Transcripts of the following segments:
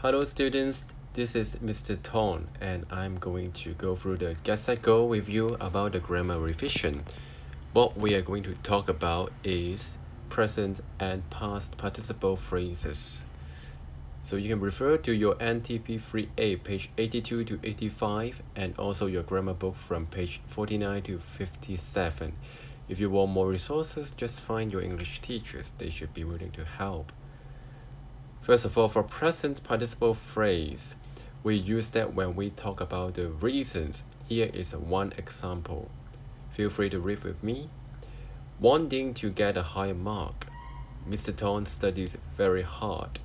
Hello students, this is Mr. Ton and I'm going to go through the Get Set Go with you about the grammar revision. What we are going to talk about is present and past participle phrases. So you can refer to your NTP 3A page 82 to 85 and also your grammar book from page 49 to 57. If you want more resources, just find your English teachers. They should be willing to help. First of all, for present participle phrase, we use that when we talk about the reasons. Here is one example. Feel free to read with me. Wanting to get a high mark, Mr. Ton studies very hard.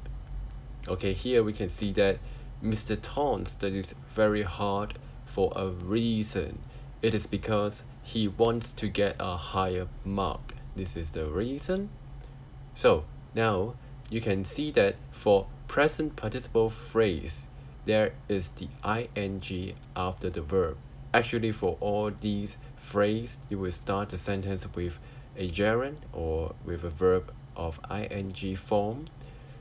Okay, here we can see that Mr. Ton studies very hard for a reason. It is because he wants to get a higher mark. This is the reason. So now you can see that for present participle phrase, there is the ing after the verb. Actually, for all these phrases, you will start the sentence with a gerund or with a verb of ing form.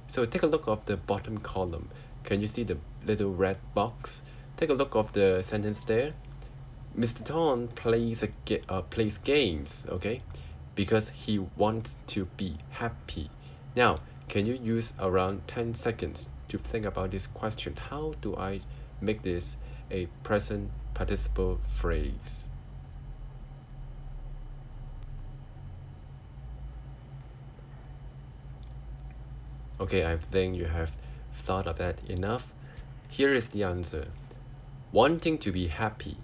So take a look of the bottom column. Can you see the little red box? Take a look of the sentence there. Mr. Ton plays games, okay, because he wants to be happy. Now, can you use around 10 seconds to think about this question? How do I make this a present participle phrase? Okay, I think you have thought of that enough. Here is the answer. Wanting to be happy,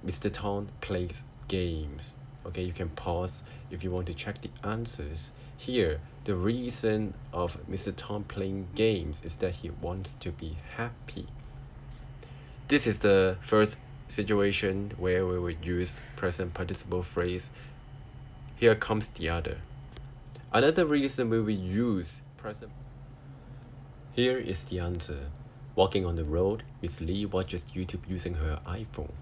Mr. Ton plays games. Okay, you can pause if you want to check the answers. Here, the reason of Mr. Ton playing games is that he wants to be happy. This is the first situation where we would use present participle phrase. Here comes the other. Another reason we will use present. Here is the answer. Walking on the road, Miss Lee watches YouTube using her iPhone.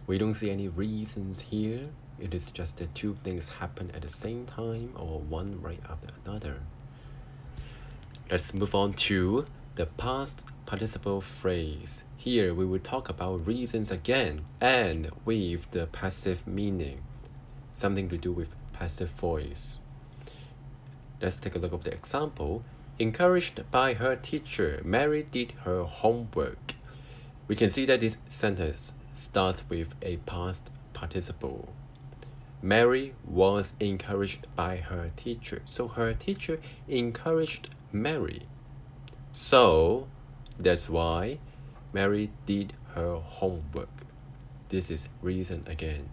We don't see any reasons here. It is just that two things happen at the same time or one right after another. Let's move on to the past participle phrase. Here we will talk about reasons again and with the passive meaning, something to do with passive voice. Let's take a look at the example. Encouraged by her teacher, Mary did her homework. We can see that this sentence starts with a past participle. Mary was encouraged by her teacher. So her teacher encouraged Mary. So that's why Mary did her homework. This is reason again.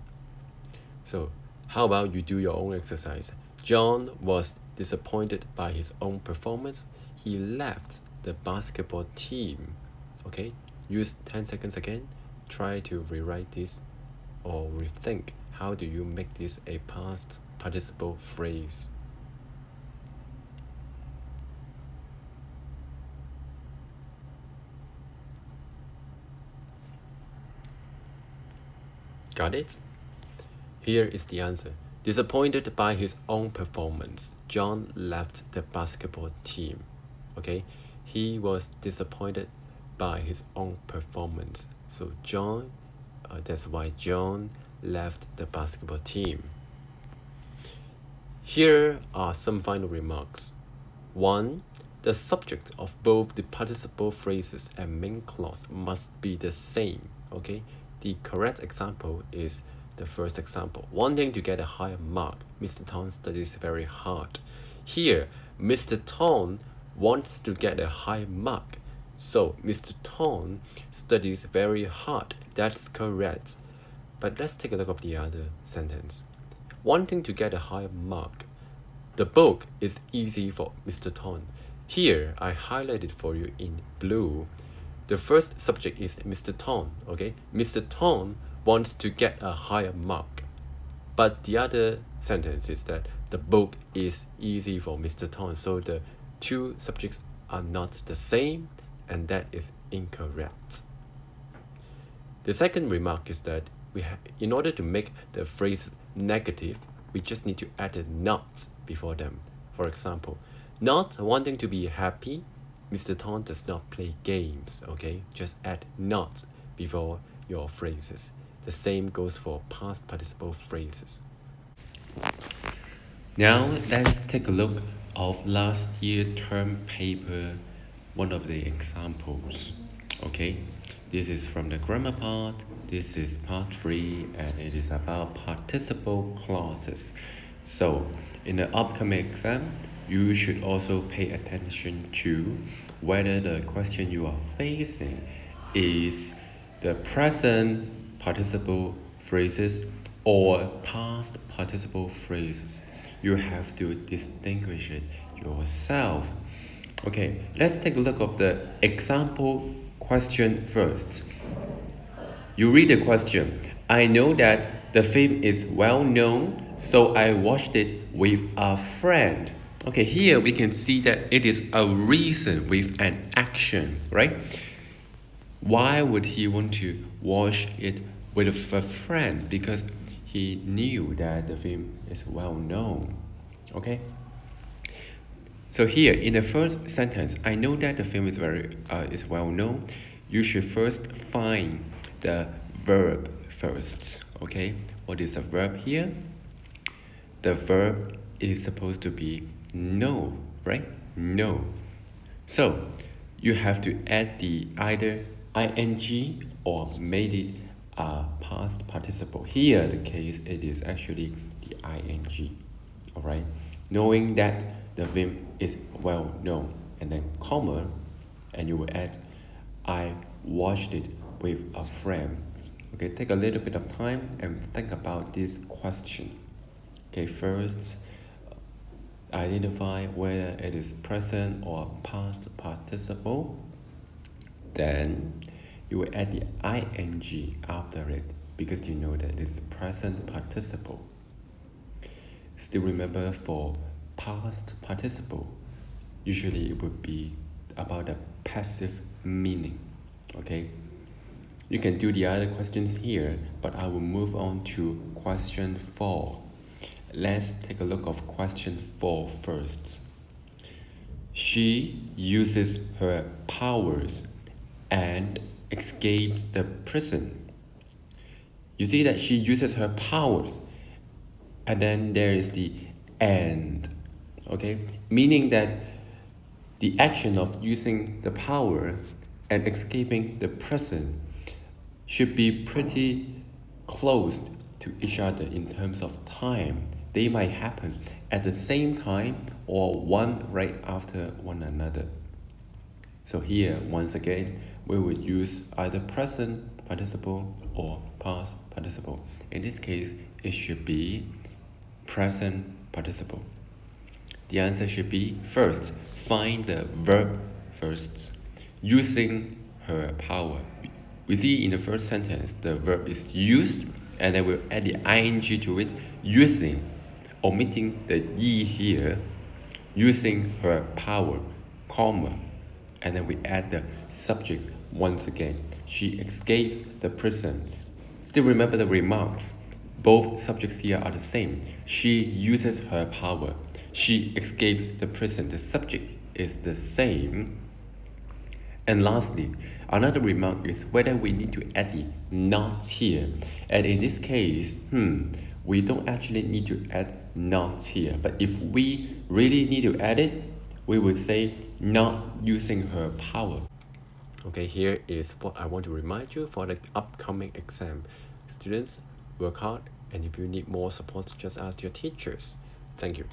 So how about you do your own exercise? John was disappointed by his own performance. He left the basketball team. Okay, use 10 seconds again. Try to rewrite this or rethink. How do you make this a past participle phrase? Got it? Here is the answer. Disappointed by his own performance, John left the basketball team. Okay, he was disappointed by his own performance. So that's why John left the basketball team. Here are some final remarks. 1. The subject of both the participle phrases and main clause must be the same. Okay, the correct example is the first example. Wanting to get a higher mark, Mr. Ton studies very hard. Here, Mr. Ton wants to get a high mark. So Mr. Ton studies very hard. That's correct. But let's take a look at the other sentence. Wanting to get a high mark. The book is easy for Mr. Ton. Here, I highlighted for you in blue. The first subject is Mr. Ton, okay? Mr. Ton wants to get a higher mark. But the other sentence is that the book is easy for Mr. Ton. So the two subjects are not the same, and that is incorrect. The second remark is that in order to make the phrase negative, we just need to add a not before them. For example, not wanting to be happy Mr. Tong does not play games, okay? Just add not before your phrases. The same goes for past participle phrases. Now let's take a look of last year term paper, one of the examples. Okay, this is from the grammar part. This is part 3, and it is about participle clauses. So in the upcoming exam, you should also pay attention to whether the question you are facing is the present participle phrases or past participle phrases. You have to distinguish it yourself. Okay, let's take a look at the example question first. You read the question. I know that the film is well known, so I watched it with a friend. Okay, here we can see that it is a reason with an action, right? Why would he want to watch it with a friend? Because he knew that the film is well known. Okay? So here in the first sentence, I know that the film is well known. You should first find the verb first. Okay? What is the verb here? The verb is supposed to be know, right? Know. So you have to add the either ing or made it a past participle. Here the case it is actually the ing. Alright? Knowing that the film is well known, and then comma, and you will add I watched it with a friend. Okay, take a little bit of time and think about this question. Okay, first identify whether it is present or past participle. Then you will add the ing after it because you know that it is present participle. Still remember for past participle, usually it would be about the passive meaning. Okay, you can do the other questions here, but I will move on to question 4. Let's take a look of question 4 first. She uses her powers and escapes the prison. You see that she uses her powers, and then there is the and, okay? Meaning that the action of using the power and escaping the prison should be pretty close to each other in terms of time. They might happen at the same time or one right after one another. So here, once again, we would use either present participle or past participle. In this case, it should be present participle. The answer should be first, find the verb first, using her power. We see in the first sentence, the verb is used, and then we'll add the ing to it, using, omitting the ye here, using her power, comma, and then we add the subject once again. She escapes the prison. Still remember the remarks. Both subjects here are the same. She uses her power. She escapes the prison. The subject is the same. And lastly, another remark is whether we need to add the not here. And in this case, we don't actually need to add not here. But if we really need to add it, we would say not using her power. Okay, here is what I want to remind you for the upcoming exam. Students, work hard, and if you need more support, just ask your teachers. Thank you.